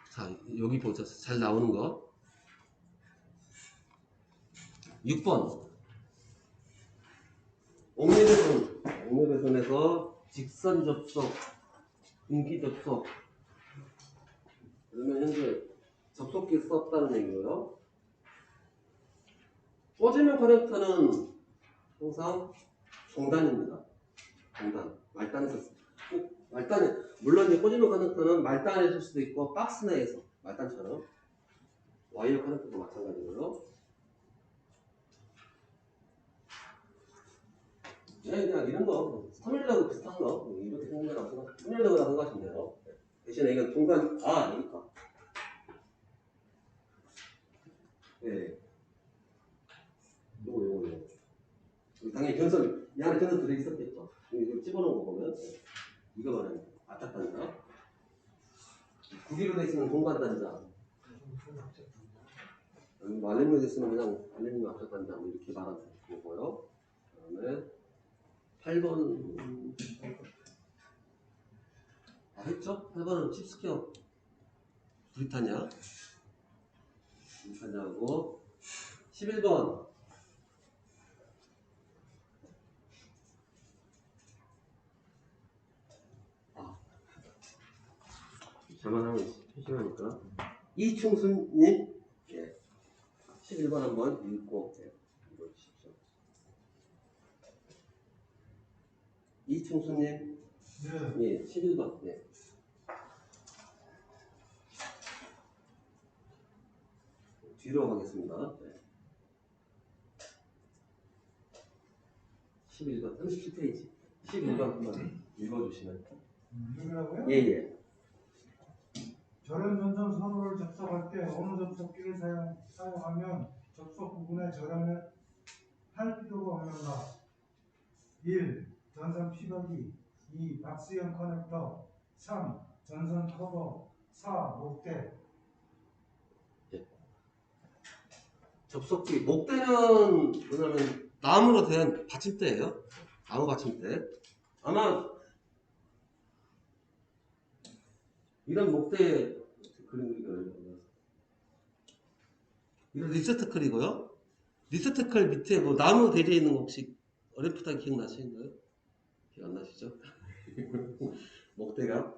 자, 여기 보자. 잘 나오는 거. 6번. 옥내배선에서 직선 접속, 분기 접속. 그러면 현재 접속기 썼다는 얘기고요. 꽂으면 커넥터는 항상 종단입니다. 종단. 말단에서 말단에, 물론 이제 꽂으면 커넥터는 말단에 쓸 수도 있고 박스 내에서 말단처럼 와이어 커넥터도 마찬가지고요. 네, 그냥 이런 거 스타밀러하고 비슷한 거 이렇게 생긴 거라고 생각, 스타밀러라고 생각하시면 돼요. 대신에 이건 중간 아니니까. 네. 요거. 당연히 전선, 이 안에 전선 들어 있었겠죠. 이거 집어넣은 거 보면 이거 말하는 압착단자. 구기로 돼 있으면 공간단자. 알루미늄 있으면 그냥 알루미늄 압착단자 뭐 이렇게 말하는 거고요. 그다음에 8번 했죠? 8번은 칩스퀘어 브리타냐하고 11번 저만 하면 심심하니까 이충순님, 예. 11번 한번 읽고 읽어주십시오. 이충순님, 네. 예, 11번. 예. 뒤로 가겠습니다. 네. 11번, 37페이지. 11번 한번 읽어주시면. 읽으라고요? 예. 절연 전선 선호를 접속할 때 어느 접속기를 사용하면 접속 부분에 절연을 할 필요가 없는가? 1. 전선 피박이 2. 박스형 커넥터 3. 전선 커버 4. 목대. 접속기 목대는 뭐냐면 나무로 된 받침대예요. 나무 받침대. 아마 이런 목대 그림 이런 리서트클이고요. 리서트클 밑에 뭐 나무 대리에 있는 거 혹시 어렴풋하게 기억나시는가요? 기억 안 나시죠? 목대가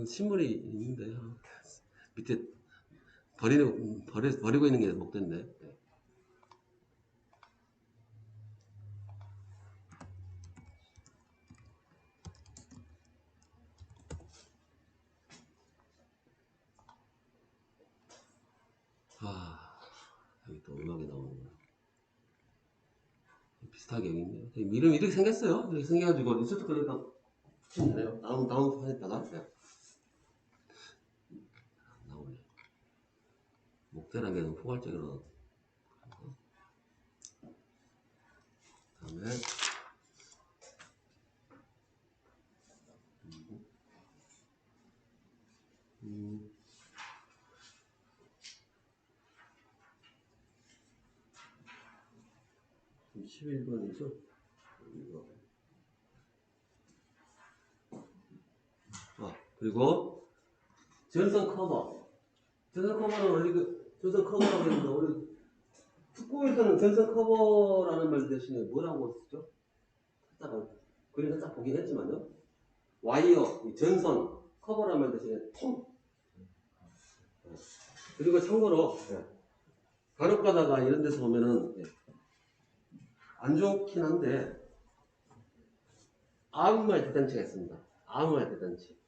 식물이 있는데 밑에 버리고 있는 게 목대인데. 여기 또 음악이 나오는구나. 비슷하게 여기 있네요. 이름이 이렇게 생겼어요. 이렇게 생겨가지고 리서트 거리가 붙이면 되네요. 나무 판에다가. 나오네. 목대라는 게 너무 포괄적으로. 다음에 11번이죠? 그리고 전선 커버. 전선 커버는 전선 커버라고 했는데 우리 특공에서는 전선 커버라는 말 대신에 뭐라고 쓰죠? 그림 살짝 보긴 했지만요. 와이어, 전선 커버라는 말 대신에 통. 그리고 참고로 간혹 가다가 이런 데서 보면은 안 좋긴 한데 아무말 대단치가 있습니다. 아무말 대단치.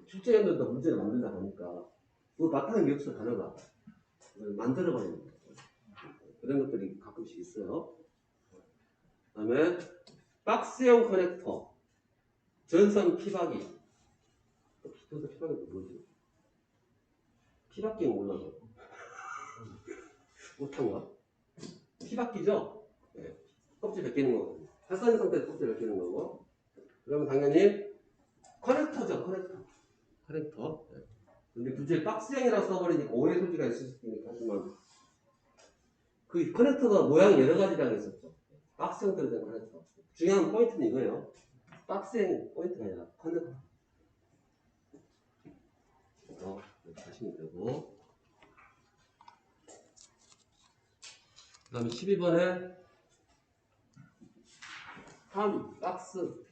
출제위원들도 문제를 만들다 보니까 그거 나타나는 게 없어. 단어가 만들어버리는 거예요. 그런 것들이 가끔씩 있어요. 그 다음에 박스형 커넥터, 전선 피박이. 전선 피박이 뭐지? 피박기는 몰라서 못한가? 피박기죠? 네. 껍질 벗기는 거고, 활성 상태에서 껍질 벗기는 거고. 그러면 당연히 커넥터죠. 커넥터. 네. 근데 굳이 박스형이라고 써버리니까 오해 소지가 있을 수 있으니까. 하지만 그 커넥터가 모양이 여러 가지라고 했었죠. 박스형 들어간 커넥터. 중요한 포인트는 이거예요. 박스행 포인트가 아니라 커넥터. 이렇게 하시면 되고. 그 다음에 12번에 3 박스.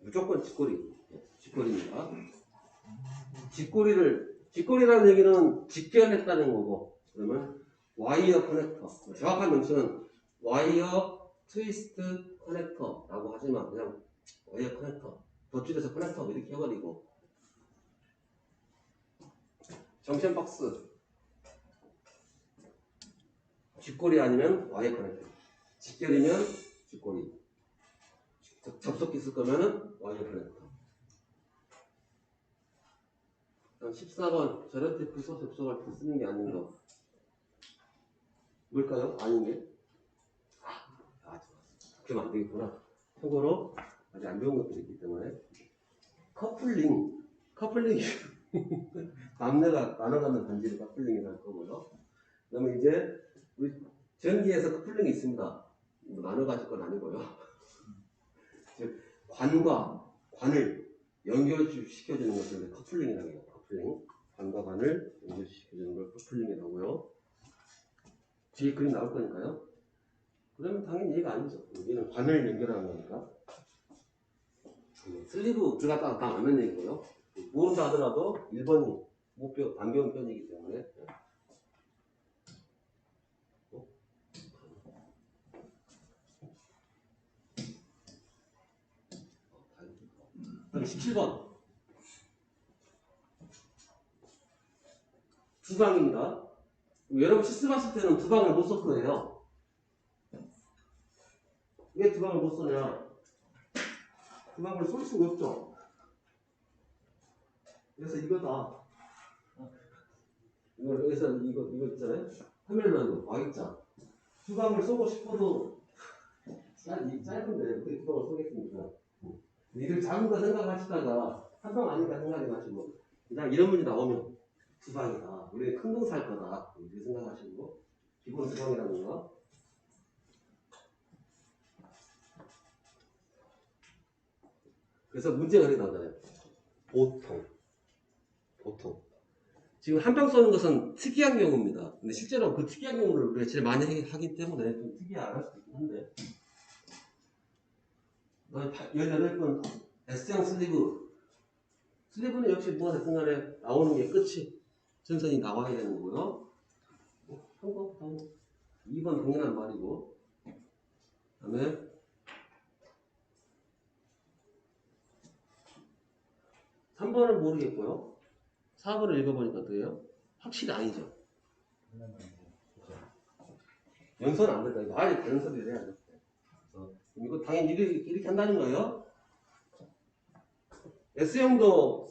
무조건 직거리입니다. 직거리라는 얘기는 직결했다는 거고, 그러면 와이어 커넥터. 정확한 명칭은 와이어 트위스트 커넥터라고 하지만 그냥 와이어 커넥터. 더 줄여서 커넥터 이렇게 해버리고. 정션 박스. 직거리 아니면 와이어 커넥터. 직결이면 직거리. 접속기 쓸 거면은 와이어 커넥터. 14번 저런 테이프 소 접속할 때 쓰는 게 아닌 거 뭘까요? 아닌 게? 그러면 안 되겠구나. 참고로 아직 안 배운 것들이 있기 때문에 커플링이 남녀가 나눠가는 반지를 커플링이라고 할 거고요. 그러면 이제 우리 전기에서 커플링이 있습니다. 나눠 가질 건 아니고요. 즉 관과 관을 연결시켜주는 것을 커플링이라고 해요. 커플링. 관과 관을 연결시켜주는 걸 커플링이라고요. 뒤에 그림 나올 거니까요. 그러면 당연히 얘가 아니죠. 여기는 관을 연결하는 거니까. 슬리브 들어갔다가 다 맞는 얘기고요. 모른다 하더라도 1번이 목표 안 배운 편이기 때문에. 그다음 17번 두방입니다. 여러분 실습하실 때는 두방을 못 쓸 거예요. 왜 두방을 못 쓰냐? 두방을 쏠 수가 없죠. 그래서 이거다. 이거 여기서 이거 있잖아요. 화면은 Y자. 두방을 쏘고 싶어도 짧은데 어떻게 두방을 쏘겠습니까? 이를 작은 거 생각하시다가 한 방 아닌가 생각이 나시고 그냥 이런 문제 나오면 두방이다. 우리 큰 동 살 거다. 이렇게 생각하시고 기본 두방이라는 거. 그래서 문제가 이렇게 나오잖아요. 보통. 지금 한 방 쏘는 것은 특이한 경우입니다. 근데 실제로 그 특이한 경우를 우리가 제일 많이 하기 때문에 좀 특이하게 안 할 수도 있긴 한데. 18번 S형 슬리브. 슬리브는 역시 뭐가 됐든 간에 나오는 게 끝이 전선이 나와야 되는 거고요. 한거 2번 당연한 말이고. 그 다음에 3번은 모르겠고요. 4번을 읽어보니까 어때요? 확실히 아니죠. 연선 안 된다. 이거 아예 다른 소리를 해야 돼. 이거 당연히 이렇게 한다는 거예요. S형도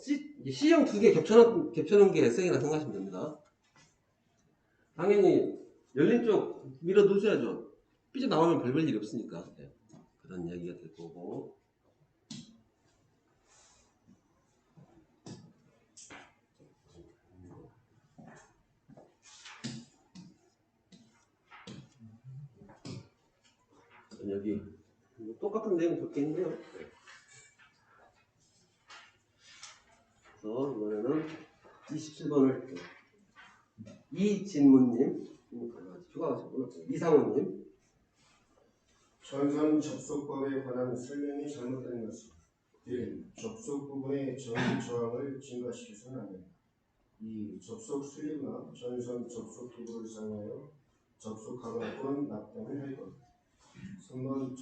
C형 두 개 겹쳐놓은 게 S형이라고 생각하시면 됩니다. 당연히 열린 쪽 밀어 놓으셔야죠. 삐져나오면 별 일이 없으니까. 네. 그런 이야기가 될 거고. 여기 똑같은 내용 적혀있네요. 그래서 이번에는 27번을 이진무님 추가하셨구나. 이상호님. 전선 접속법에 관한 설명이 잘못된 것은 1. 접속 부분의 전기 저항을 증가시켜서는 안 된다. 2. 접속 슬리브나 전선 접속 기구를 사용하여 접속하거나 또는 납땜을 할 것. 3번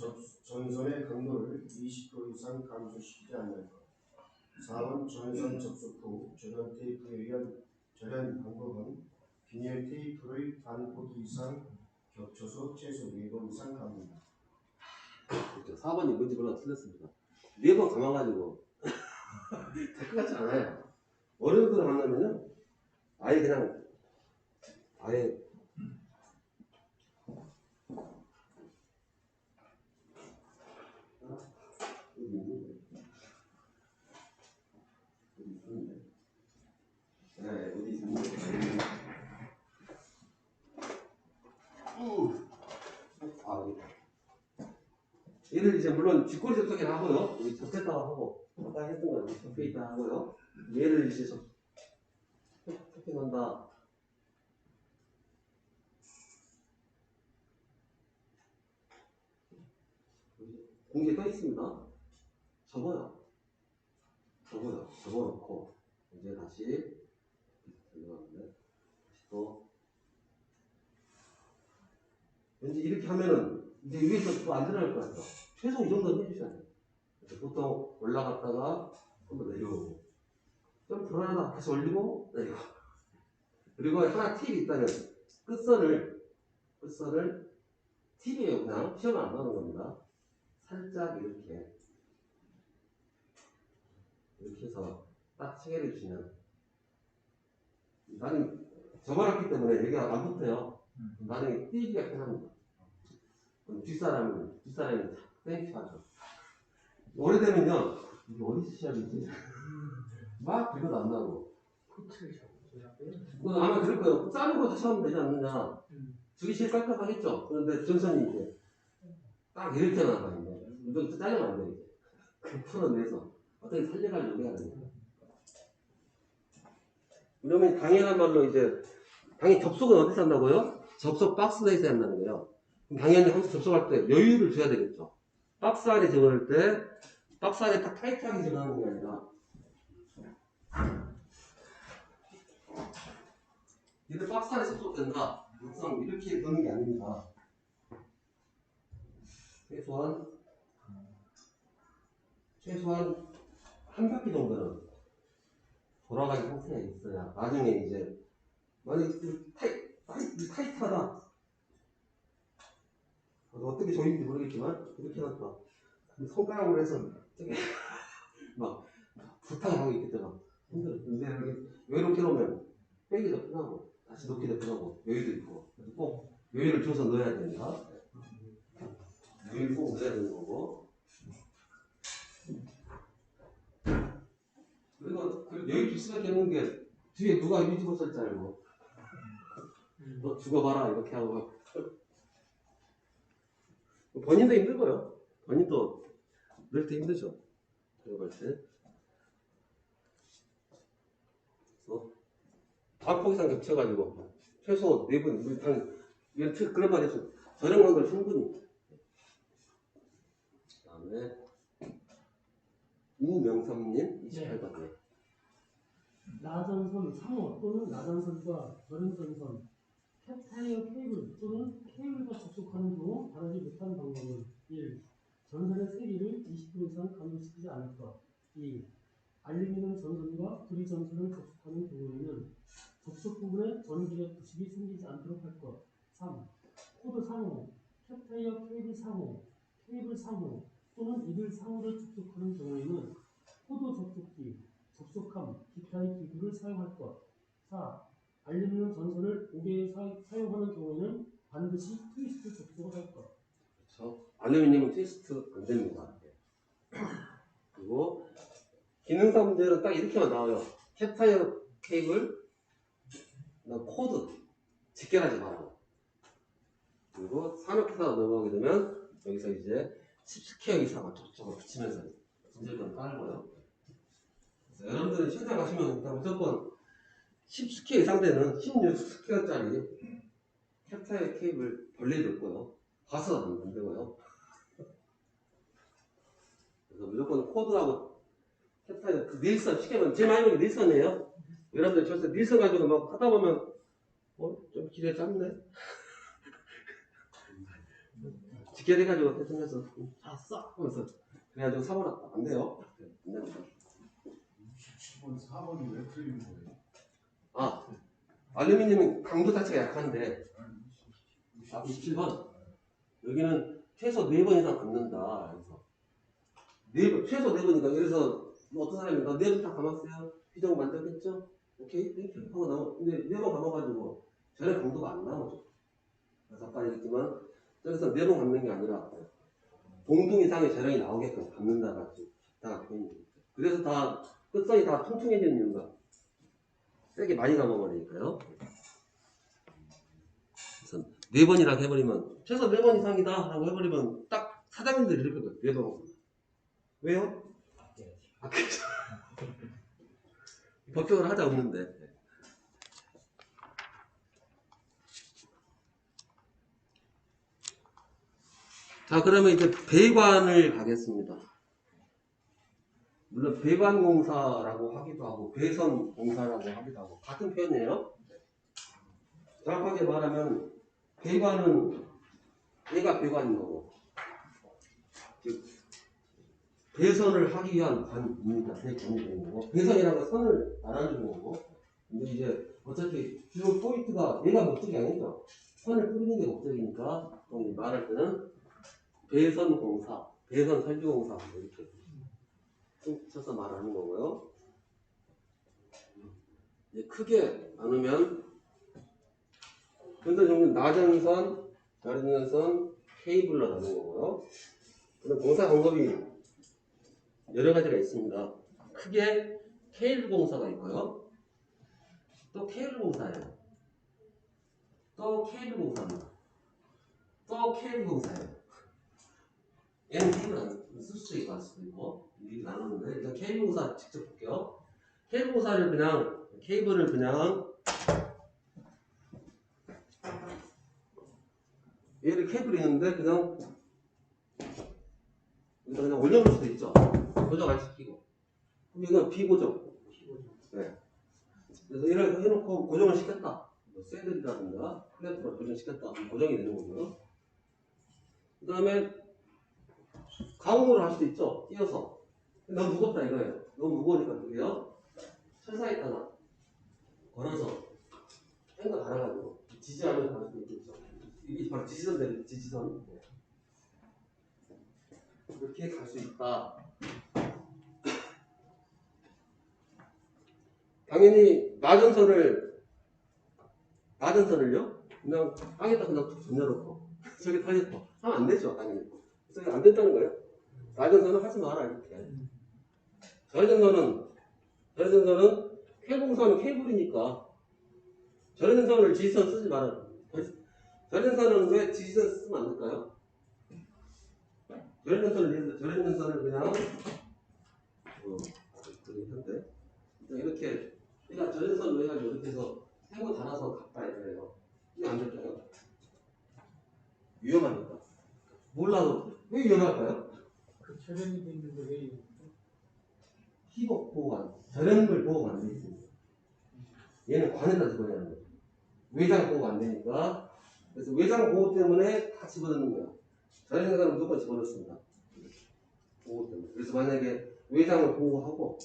전선의 강도를 20% 이상 감소시키지 않을 것. 4번 전선 접속 후 절연 테이프에 의한 절연 방법은 비닐 테이프를 반 포기 이상 겹쳐서 최소 4번 이상 감는다. 4번이 뭔지 몰라 틀렸습니다. 4번 감아가지고 될 것 같지 않아요. 어려운 거를 만나면은 아예 그냥 아예 어디 있는데? 얘를 이제 물론 뒷꼬리 접속이나 하고요. 여기 접했다고 하고 아까 했던 거 접해 있다 하고요. 얘를 이제 접해놓는다. 공지에 떠 있습니다. 접어놓고 이제 다시 들어가는데 다시 또 왠지 이렇게 하면은 이제 위에서 또 안 들어갈 것 같아요. 최소 이 정도는 해주셔야 돼요. 보통 올라갔다가 한번 내려오고 좀 불안하다 다시 올리고 내리고 그리고 하나 팁이 있다면 끝선을 팁이에요. 그냥 시험 안 나오는 겁니다. 살짝 이렇게 해서 딱 체결해 주시면 나는 접어놨기 때문에 여기가 안 붙어요. 나는 띄기가 편합니다. 그럼 뒷사람이 땡큐하죠. 오래되면요 이게 어디서 시작이지? 막 들고도 안 나고 아마 그럴 거예요. 자르고 다시 하면 되지 않느냐. 저게 제일 깝깝하겠죠. 그런데 전선이 이제 딱 이렇게 나가 있는데 이건 잘리면 안 돼. 이제 그 풀어내서 어떻게 살려가지고 해야 됩니다. 그러면 당연한 말로 이제 당연히 접속은 어디서 한다고요? 접속 박스 내에서 한다는 거예요. 그럼 당연히 항상 접속할 때 여유를 줘야 되겠죠. 박스 안에 집어넣을 때 박스 안에 딱 타이트하게 집어넣는 게 아니라 얘들 박스 안에 접속된다. 항상 이렇게 넣는 게 아닙니다. 최소한 한 바퀴 정도는 돌아가는 상태에 있어야 나중에 이제 만약에 타이트하다 어떻게 조인지 모르겠지만 이렇게 해놨다 손가락으로 해서 막 부탁을 하고 있겠죠. 힘들어. 근데 여기 왜 이렇게 놓으면 빼기도 편하고 다시 놓기도 편하고 여유도 있고 그래서 꼭 여유를 줘서 넣어야 됩니다. 여유를 꼭 넣어야 되는 거고 그리고 여유 줄 수밖에 없는 게 뒤에 누가 유튜브 쓸 줄 알고 너 죽어봐라 이렇게 하고 본인도 힘들고요. 본인도 넣을 때 힘들죠. 들어갈 때. 그래서 박폭이상 겹쳐가지고 최소 4분 우리 당 그런 말에서 저렴한 걸 충분히. 그다음에 우명삼님 28번에 나전선 상호 또는 나전선과 저렴전선 캡타이어 케이블 또는 케이블과 접속하는 경우 다르지 못한 방법은 1. 전선의 세기를 20% 이상 감소시키지 않을 것. 2. 알루미늄 전선과 구리 전선을 접속하는 경우에는 접속 부분에 전기력 부식이 생기지 않도록 할 것. 3. 코드 상호, 캡타이어 케이블 상호, 케이블 상호 또는 이들 상호를 접속하는 경우에는 코드 접속기, 접속함, 기타의 기구를 사용할 것. 4. 알루미늄 전선을 5개 사용하는 경우에는 반드시 트위스트 접속을 할 것. 그렇죠. 알루미늄은 트위스트 안 됩니다. 그리고 기능사 문제는 딱 이렇게만 나와요. 캡타이어 케이블, 코드 직결하지 말라고. 그리고 산업회사가 넘어가게 되면 여기서 이제 10스퀘어 이상을 쪽쪽으로 붙이면서 무조건 깔고요. 그래서 여러분들은 시장 가시면 일단 무조건 10스퀘어 이상 되는 16스퀘어짜리 캡타이어 케이블 벌레도 없고요. 봐서 안 되고요. 그래서 무조건 코드하고 캡타이어 그 닐선 쉽게 말하면 제일 많이 보는 게 닐선이에요. 여러분들 저서 닐선 가지고 막 하다 보면 좀 길에 짧네. 직결해가지고 대통령에서 싹 하면서 그래가지고 사버렸다. 안 돼요. 안 됩니다. 67번 4번이 왜 틀린 거예요? 아, 알루미늄은 강도 자체가 약한데 27번 여기는 최소 4번 이상 감는다. 그래서 최소 4번이니까 예를 들어서 어떤 사람이 나 4번 다 감았어요. 비정 만들겠죠? 오케이 땡큐 하고 나오. 근데 4번 감아가지고 전혀 강도가 안 나오죠. 그래서 아까 얘기했지만 저기서 4번 감는 게 아니라 동등 이상의 재량이 나오게끔 감는다가 기타가 표현이 되죠. 그래서 다 끝선이 다 통통해지는 이유가 세게 많이 감아버리니까요. 그래서 4번이라고 해버리면 최소 4번 이상이다 라고 해버리면 딱 사장님들이 이렇게 거예요. 외도공사. 왜요? 아, 그죠. 법적으로 하자 없는데. 자, 그러면 이제 배관을 가겠습니다. 물론 배관공사라고 하기도 하고 배선공사라고 하기도 하고 같은 표현이에요. 정확하게 말하면 배관은 얘가 배관인 거고, 즉 배선을 하기 위한 관입니다. 배관이 되는 거고, 배선이라는 건 선을 나눠주는 거고. 근데 이제 어차피 주요 포인트가 얘가 목적이 아니죠. 선을 뿌리는 게 목적이니까 말할 때는 배선공사, 배선 설비공사 이렇게 쭉 쳐서 말하는 거고요. 이제 크게 나누면 현재 종류는 나전선, 자전선, 케이블로 나누는 거고요. 그럼 공사 방법이 여러 가지가 있습니다. 크게 케이블 공사가 있고요. 또 케이블 공사예요. 또 케이블 공사입니다. 또 케이블 공사예요. 얘는 케이블 안 쓸 수도 있고 안 수도 있고 이렇게 나누는데 일단 케이블 공사 직접 볼게요. 케이블 공사를 그냥 케이블을 그냥 얘를 케이블이 있는데 그냥 여기다 그냥 올려놓을 수도 있죠. 고정 안 시키고. 그럼 이건 비고정. 네. 그래서 얘를 해놓고 고정을 시켰다. 뭐 샌들이라든가 플랫으로 고정시켰다. 그럼 고정이 되는 거고요. 그 다음에 가공으로 할 수도 있죠. 띄어서. 너무 무겁다 이거예요. 너무 무거우니까 그게요. 천사에다가 걸어서 땡겨 달아가지고 지지하면서 할 수도 있겠죠. 이게 바로 지지선대로 지지선. 이렇게 갈 수 있다. 당연히 나전선을요 그냥 땅에다 그냥 툭 던져놓고 저기 터졌고 하면 안 되죠. 당연히 그래서 안 된다는 거예요. 나전선은 하지 마라 이렇게. 저전선은 케이블선은 케이블이니까 저전선을 지지선 쓰지 마라. 저전선은 왜 지지선 쓰면 안 될까요? 저전선을 그냥 그런데 이렇게 그러니까 저전선으로 해가지고 이렇게 해서 세모 달아서 갔다 이거예요. 이게 안 될까요? 위험하니까. 몰라도 왜 위험할까요? 그 저렴이 돼 있는데 왜 희복 보호관, 저렴물 보호가 안 돼 있습니다. 얘는 관에다 집어넣는 거죠. 외장 보호가 안 되니까. 그래서 외장 보호 때문에 다 집어넣는 거예요. 저전선은 무조건 집어넣습니다. 보호 때문에. 그래서 만약에 외장을 보호하고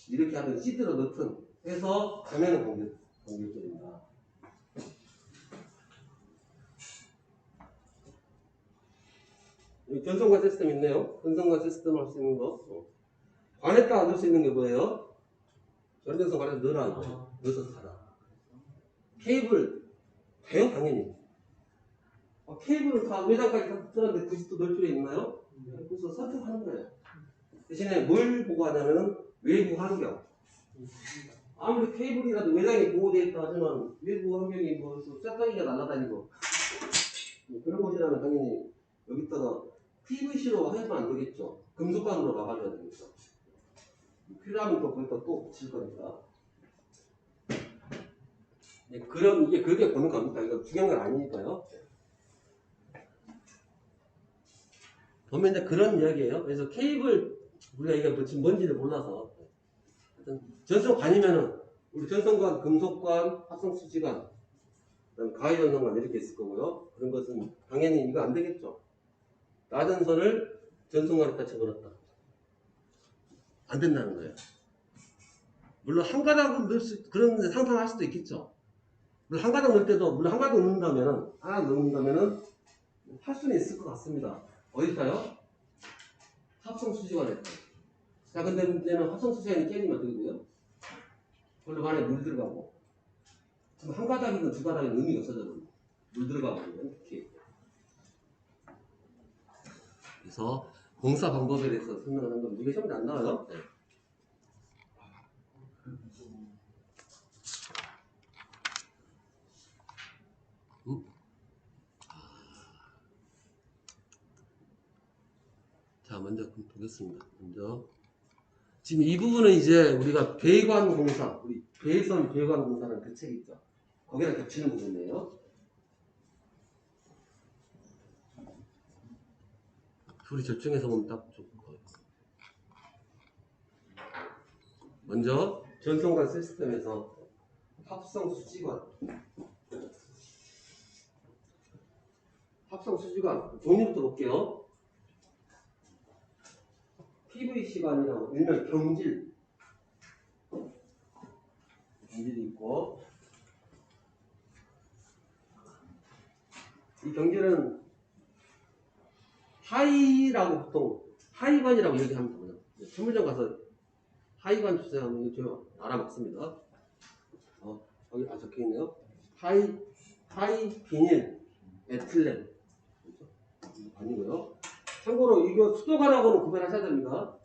이렇게 하면 시드로 넣든 해서 가면은 공격됩니다. 여기 전송관 시스템 있네요. 전송관 시스템 할 수 있는 거. 관에다가 넣을 수 있는 게 뭐예요? 전전선 관에다 넣으라 이거예요. 넣어서 가라. 케이블 돼요 당연히. 케이블을 다 외장까지 다 들었는데 굳이 또 넣을 필요 있나요? 그래서 선택하는 거예요. 대신에 뭘 보고 하냐면 외부 환경. 아무리 케이블이라도 외장이 보호되어 있다 하지만 외부 환경이 뭐 쇳덩이가 날아다니고 그런 곳이라면 당연히 여기다가 PVC로 하면 안 되겠죠. 금속관으로 막아줘야 되겠죠. 필요하면 또 거기다 또 붙일 거니까. 그럼 이게 그렇게 보는 겁니까? 이거 중요한 건 아니니까요. 보면 이제 그런 이야기예요. 그래서 케이블 우리가 이게 지금 뭔지를 몰라서 하여튼 전선관이면은 우리 전선관, 금속관, 합성수지관, 그다음 가위전선관 이렇게 있을 거고요. 그런 것은 당연히 이거 안 되겠죠. 나전선을 전선관에다 집어넣었다. 안 된다는 거예요. 물론 한 가닥은 넣을 수 그런 상상할 수도 있겠죠. 물론 한 가닥 넣을 때도 물론 한 가닥 넣는다면은 하나 넣는다면은 할 수는 있을 것 같습니다. 어딜까요? 합성수지관에. 자, 근데 문제는 합성수지관이 깨지면 어떻게 돼요? 그걸로 만에 물 들어가고. 그럼 한 가닥이든 두 가닥이든 의미가 없어져요. 물 들어가고 특히. 그래서 공사 방법에 대해서 설명하는 건 이게 시험에 안 나와요. 네. 자, 먼저 보겠습니다. 먼저. 지금 이 부분은 이제 우리가 배관공사, 우리 배선 배관공사라는 그 책이 있죠. 거기랑 겹치는 부분이에요. 둘이 절충해서 보면 딱 좋을 거예요. 먼저 전송관 시스템에서 합성 수지관 종류부터 볼게요. PVC관이라고 일명 경질이 있고, 이 경질은 하이라고 보통 하이관이라고 얘기하면 되거든요. 천문점 가서 하이관 주세요 이거 알아먹습니다. 여기 적혀 있네요. 하이 비닐 에틸렌 아니고요. 참고로 이거 수도관하고는 구별하셔야 됩니다.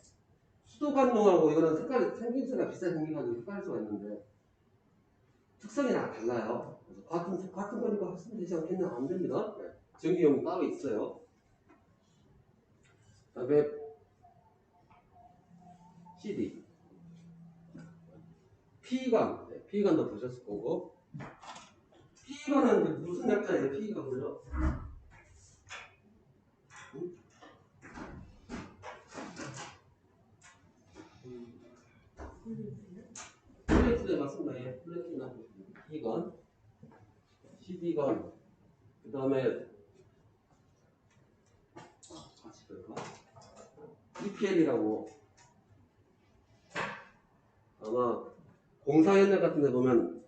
수도관용하고 이거는 색깔이 생김새가 비슷하게 생겨가지고 헷갈릴 수가 있는데 특성이 다 달라요. 그래서 같은 거니까 학습 되지 않겠냐 안 됩니다. 네. 전기용이 따로 있어요. 그다음에 CD, P관, 네, P관도 보셨을 거고, P관은 무슨 약자예요? P관은요? 플레이트에 맞습니다. 예, 플레이트에 맞습니다. P관, CD관, 그 다음에 같이 볼까? EPL이라고 아마 공사현장 같은 데 보면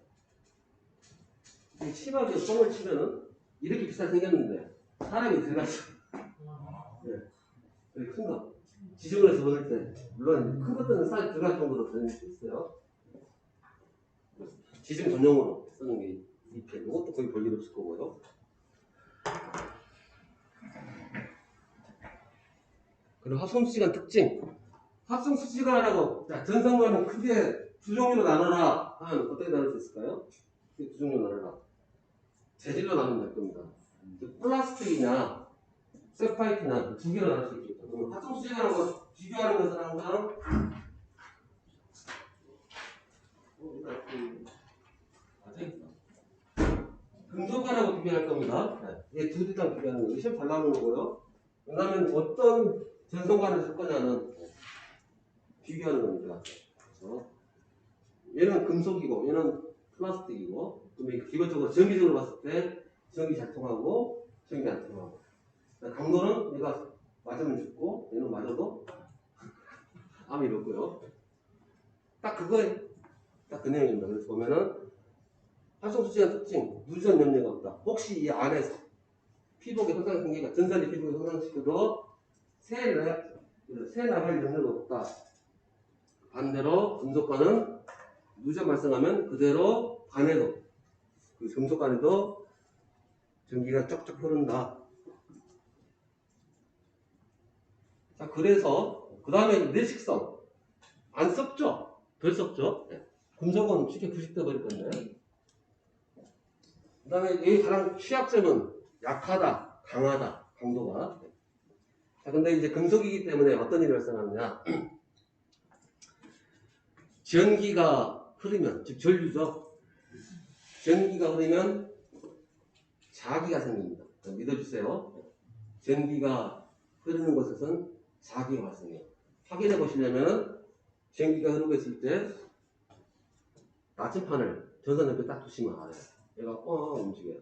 이 치마에 똥을 치면은 이렇게 비슷하게 생겼는데 사람이 들어가서 네, 되게 큰 거. 지중원에서 보낼 때 물론 큰 것들은 사람이 들어갈 정도로 되는 게 있어요. 지중 전용으로 쓰는 게 EPL. 이것도 거의 볼일 없을 거고요. 그리고 합성수지관 특징. 합성수지관하고 전성관은 크게 두 종류로 나눠라 하면 어떻게 나눌 수 있을까요? 두 종류로 나눠라. 재질로 나누면 될 겁니다. 플라스틱이냐 세파이트나 두 개로 나눌 수 있겠죠. 그럼 합성수지관하고 비교하는 것은 항상 금속관하고 비교할 겁니다. 이 두 대랑 비교하는 거 시험 잘 나오는 거고요. 그다음에 어떤 전성관을 쓸 거냐는 비교하는 겁니다. 그래서 얘는 금속이고 얘는 플라스틱이고, 그러면 기본적으로 전기적으로 봤을 때 전기 잘 통하고 전기 안 통하고, 강도는 얘가 맞으면 죽고 얘는 맞아도 암이 없고요. 딱 그거에 딱 그 내용입니다. 그래서 보면은 합성수지관 특징, 누전 염려가 없다. 혹시 이 안에서 피복에 손상이 생기니까 전산이 피복에 손상시켜도 새 나갈 염려가 없다. 반대로 금속관은 누전 발생하면 그대로 관에도, 그 금속관에도 전기가 쫙쫙 흐른다. 자, 그래서 그 다음에 내식성 안 썩죠? 덜 썩죠? 네. 금속은 쉽게 부식돼 버릴 건데. 그 다음에 이 가장 취약점은 약하다, 강하다, 강도가. 자, 근데 이제 금속이기 때문에 어떤 일이 발생하느냐. 전기가 흐르면, 즉 전류죠. 전기가 흐르면 자기가 생깁니다. 믿어주세요. 전기가 흐르는 곳에서는 자기가 발생해요. 확인해 보시려면 전기가 흐르고 있을 때 나침판을 전선 옆에 딱 두시면 알아요. 얘가 움직여요.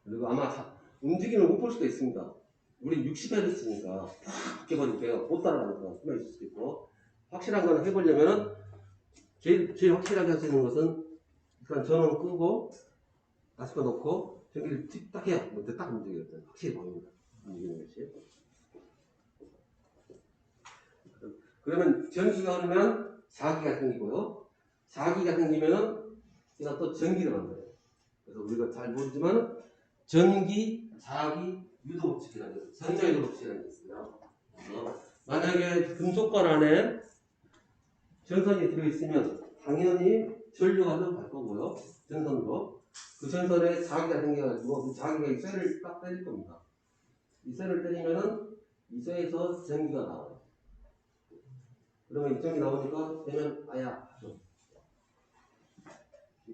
그리고 아마 움직임을 못 볼 수도 있습니다. 우리 60Hz니까 팍 바뀌어버리니까 못 따라가니까 수가 있을 수도 있고, 확실한 거는 해보려면 제일 확실하게 할 수 있는 것은 일단 전원 끄고 나침반 놓고 전기를 딱 해야 먼저 딱 움직여요. 확실히 보입니다. 움직이는 것이. 그러면 전기가 흐르면 자기가 생기고요. 자기가 생기면은 얘가 또 전기를 만들어요. 그래서 우리가 잘 모르지만 전기, 자기, 유도 법칙이라는 게 있어요. 전자 유도 법칙이라는 게 있어요. 만약에 금속관 안에 전선이 들어있으면 당연히 전류가 흘러갈 거고요. 전선으로. 그 전선에 자기가 생겨가지고 그 자기가 이 쇠를 딱 때릴 겁니다. 이 쇠를 때리면은 이 쇠에서 전기가 나와요. 그러면 이 전기 나오니까 되면 아야 하죠.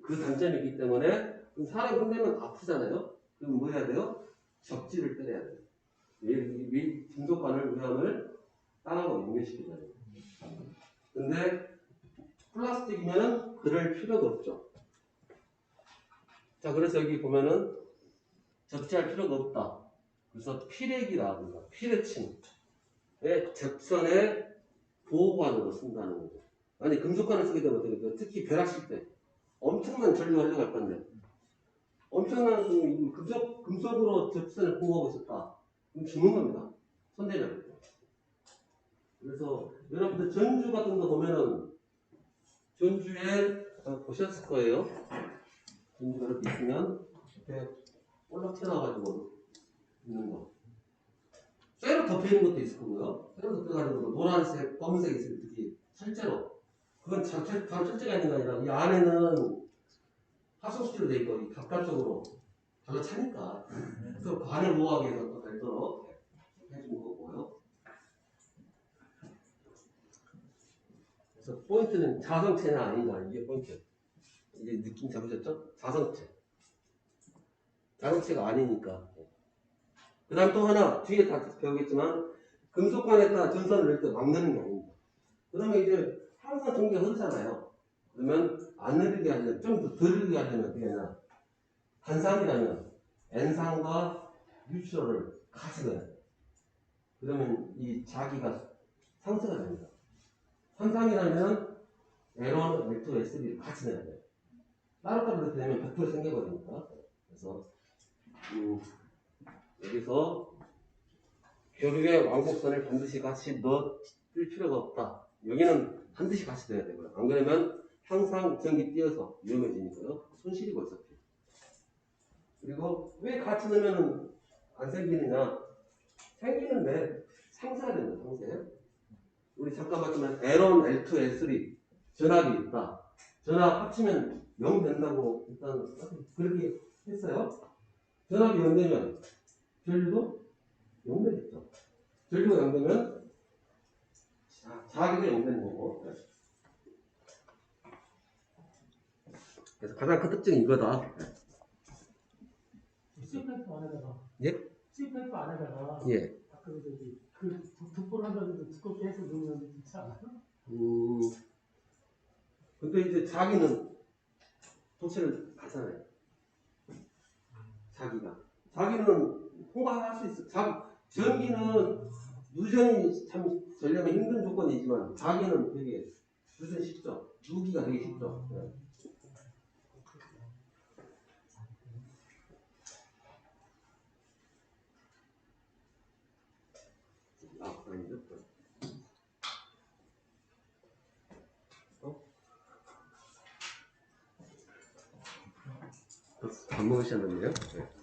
그 단점이 있기 때문에 사람이 혼내면 아프잖아요. 그럼 뭐 해야 돼요? 적지를 때려야 돼요. 위金属관을 외형을 땅하고 연결시켜줘야 돼요. 근데 플라스틱이면은 그럴 필요도 없죠. 자, 그래서 여기 보면은 적재할 필요가 없다. 그래서 피렉이라든가 피레침의 적선의 보호관으로 쓴다는 거죠. 아니, 금속관을 쓰게 되면 어떻게 돼요? 특히 벼락칠 때 엄청난 전류하려고 할 건데 엄청난 금속으로 적선을 보호하고 있었다. 그럼 죽는 겁니다. 손대면. 그래서 여러분들 전주 같은 거 보면은 전주에 보셨을 거예요. 전주가 이렇게 있으면 이렇게 올라 튀어나와가지고 있는 거. 쇠로 덮여있는 것도 있을 거고요. 쇠로 덮여가지고 노란색, 검은색이 있어요. 특히 실제로. 그건 철제가 있는 게 아니라 이 안에는 화성수지로 돼 있고 이 바깥쪽으로 달라 차니까 그 관을 보호하기 위해서 또 별도로 해준 거고요. 그래서 포인트는 자성체냐 아니냐 이게 포인트. 이게 느낌 잡으셨죠? 자성체. 자성체가 아니니까. 그 다음 또 하나 뒤에 다 배우겠지만 금속관에다 전선을 넣을 때 막는 게 아닙니다. 그러면 이제 항상 전기가 흐르잖아요. 그러면 안 흐르게 하려면 좀 더 덜 흐르게 하려면 그게 아니라 단상이라면 N상과 뉴트럴을 같이 넣어야 돼요. 그러면 이 자기가 상쇄가 됩니다. 산상이라면 L1, L2, L3를 같이 넣어야 돼요. 따로따로 이렇게 되면 100% 생겨버리니까. 그래서 여기서 교류의 왕복선을 반드시 같이 넣을 필요가 없다. 여기는 반드시 같이 넣어야 되고요. 안 그러면 항상 전기 띄어서 위험해지니까요. 손실이고 어차피. 그리고 왜 같이 넣으면 안 생기느냐? 생기는데 상쇄가 됩니다. 상쇄. 우리 잠깐 봤지만 L1, L2, L3 전압이 있다. 전압 합치면 0 된다고 일단 그렇게 했어요. 전압이 0 되면 전류도 0 되겠죠. 전류가 0 되면 자기가 0 되는 거고. 그래서 가장 큰 특징이 이거다. 스파이프 안에다가 예? 스파이프 안에다가 예. 그 저기 그 득보를 하면서 두껍게 해서 넣으면 좋지 않아요? 근데 이제 자기는 도체를 하잖아요. 자기는 통과할 수 있어. 전기는 누전이 참 되려면 힘든 조건이지만 자기는 되게 누전 쉽죠. 누기가 되게 쉽죠. 네. 아니죠. 밥 먹으셨는데요? 네.